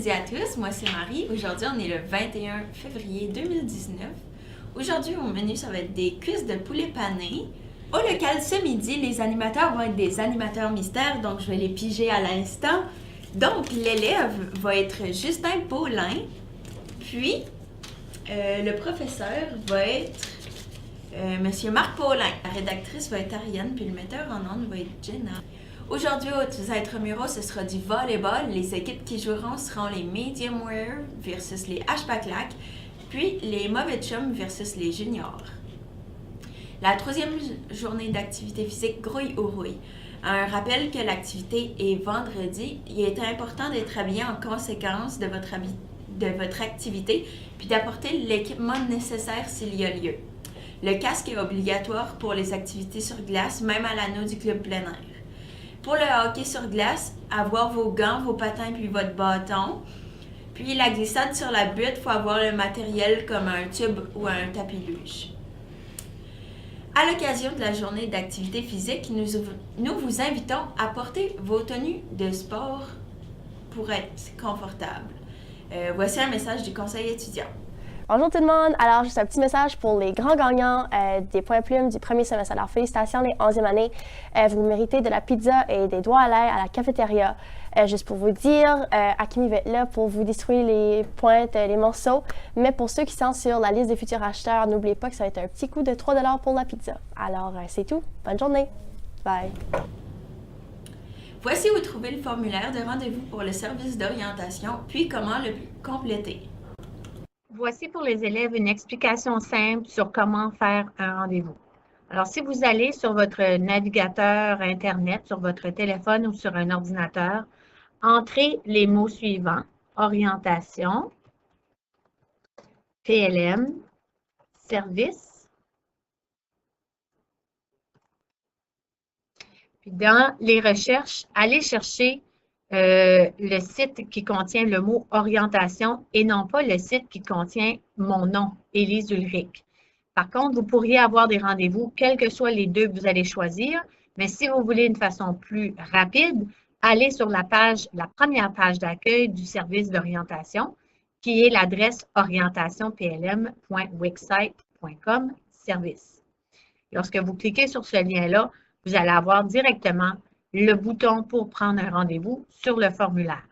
midi à tous, moi c'est Marie. Aujourd'hui on est le 21 février 2019. Aujourd'hui au menu ça va être des cuisses de poulet pané. Au local ce midi, les animateurs vont être des animateurs mystères, donc je vais les piger à l'instant. Donc l'élève va être Justin Paulin, puis le professeur va être Monsieur Marc Paulin. La rédactrice va être Ariane, puis le metteur en ondes va être Jenna. Aujourd'hui, au Théâtre Muro, ce sera du volleyball. Les équipes qui joueront seront les Medium Wear versus les H-Paclac, puis les Mauvais Chums versus les Juniors. La troisième journée d'activité physique, grouille ou rouille. Un rappel que l'activité est vendredi. Il est important d'être habillé en conséquence de votre activité, puis d'apporter l'équipement nécessaire s'il y a lieu. Le casque est obligatoire pour les activités sur glace, même à l'anneau du club plein air. Pour le hockey sur glace, avoir vos gants, vos patins puis votre bâton. Puis la glissade sur la butte, il faut avoir le matériel comme un tube ou un tapis luge. À l'occasion de la journée d'activité physique, nous vous invitons à porter vos tenues de sport pour être confortable. Voici un message du conseil étudiant. Bonjour tout le monde! Alors, juste un petit message pour les grands gagnants des points plumes du premier semestre. Alors, félicitations les 11e années. Vous méritez de la pizza et des doigts à l'air à la cafétéria. Juste pour vous dire, Akimi va être là pour vous distribuer les pointes, les morceaux. Mais pour ceux qui sont sur la liste des futurs acheteurs, n'oubliez pas que ça va être un petit coût de 3 $ pour la pizza. Alors, c'est tout. Bonne journée! Bye! Voici où trouver le formulaire de rendez-vous pour le service d'orientation, puis comment le compléter. Voici pour les élèves une explication simple sur comment faire un rendez-vous. Alors, si vous allez sur votre navigateur Internet, sur votre téléphone ou sur un ordinateur, entrez les mots suivants: orientation, PLM, service. Puis dans les recherches, allez chercher le site qui contient le mot orientation et non pas le site qui contient mon nom, Élise Ulrich. Par contre, vous pourriez avoir des rendez-vous, quels que soient les deux que vous allez choisir, mais si vous voulez une façon plus rapide, allez sur la première page d'accueil du service d'orientation, qui est l'adresse orientationplm.wixsite.com service. Lorsque vous cliquez sur ce lien-là, vous allez avoir directement le bouton pour prendre un rendez-vous sur le formulaire.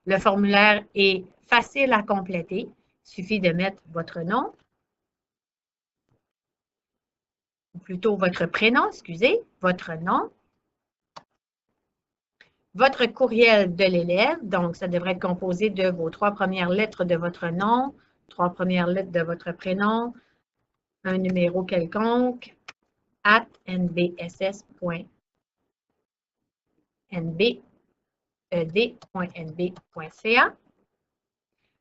Le formulaire est facile à compléter. Il suffit de mettre votre nom, ou plutôt votre prénom, votre nom, votre courriel de l'élève, donc ça devrait être composé de vos 3 premières lettres de votre nom, 3 premières lettres de votre prénom, un numéro quelconque, nbss.nbed.nb.ca.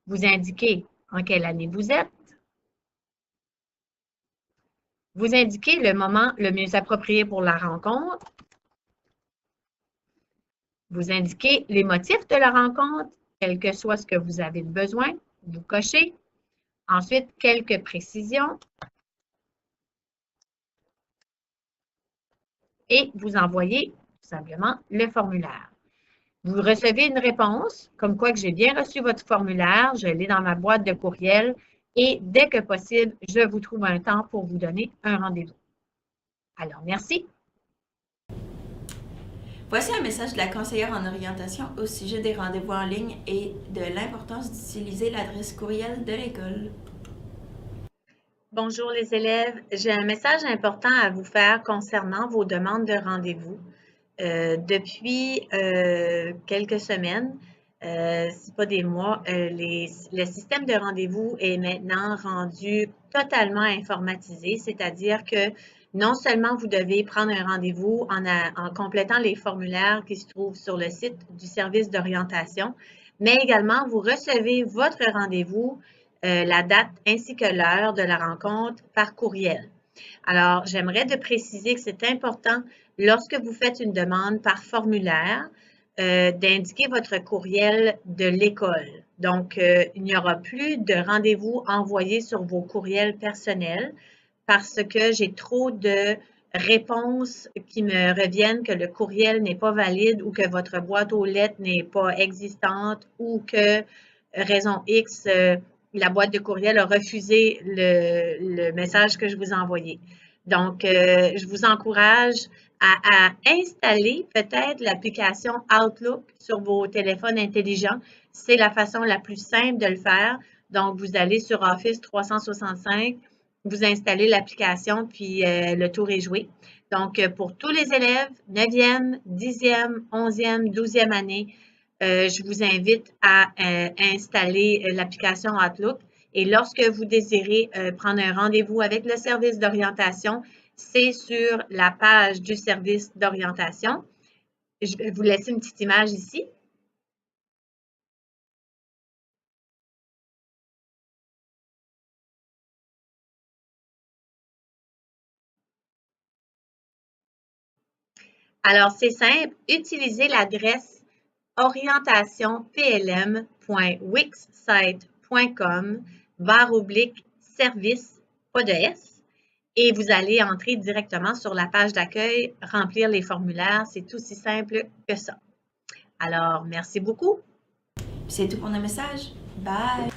Vous indiquez en quelle année vous êtes. Vous indiquez le moment le mieux approprié pour la rencontre. Vous indiquez les motifs de la rencontre, quel que soit ce que vous avez besoin. Vous cochez. Ensuite, quelques précisions. Et vous envoyez tout simplement le formulaire. Vous recevez une réponse, comme quoi que j'ai bien reçu votre formulaire, je l'ai dans ma boîte de courriel et dès que possible, je vous trouve un temps pour vous donner un rendez-vous. Alors, merci. Voici un message de la conseillère en orientation au sujet des rendez-vous en ligne et de l'importance d'utiliser l'adresse courriel de l'école. Bonjour les élèves, j'ai un message important à vous faire concernant vos demandes de rendez-vous. Depuis quelques semaines, c'est pas des mois, le système de rendez-vous est maintenant rendu totalement informatisé, c'est-à-dire que non seulement vous devez prendre un rendez-vous en complétant les formulaires qui se trouvent sur le site du service d'orientation, mais également vous recevez votre rendez-vous, la date ainsi que l'heure de la rencontre par courriel. Alors, j'aimerais de préciser que c'est important lorsque vous faites une demande par formulaire d'indiquer votre courriel de l'école. Donc, il n'y aura plus de rendez-vous envoyés sur vos courriels personnels parce que j'ai trop de réponses qui me reviennent que le courriel n'est pas valide ou que votre boîte aux lettres n'est pas existante ou que raison X, la boîte de courriel a refusé le message que je vous ai envoyé. Donc, je vous encourage à installer peut-être l'application Outlook sur vos téléphones intelligents. C'est la façon la plus simple de le faire. Donc, vous allez sur Office 365, vous installez l'application, puis le tour est joué. Donc, pour tous les élèves, 9e, 10e, 11e, 12e année, je vous invite à installer l'application Outlook. Et lorsque vous désirez prendre un rendez-vous avec le service d'orientation, c'est sur la page du service d'orientation. Je vais vous laisser une petite image ici. Alors, c'est simple, utilisez l'adresse orientationplm.wixsite.com/service, pas de S, et vous allez entrer directement sur la page d'accueil, remplir les formulaires. C'est aussi simple que ça. Alors, merci beaucoup. C'est tout pour nos messages. Bye!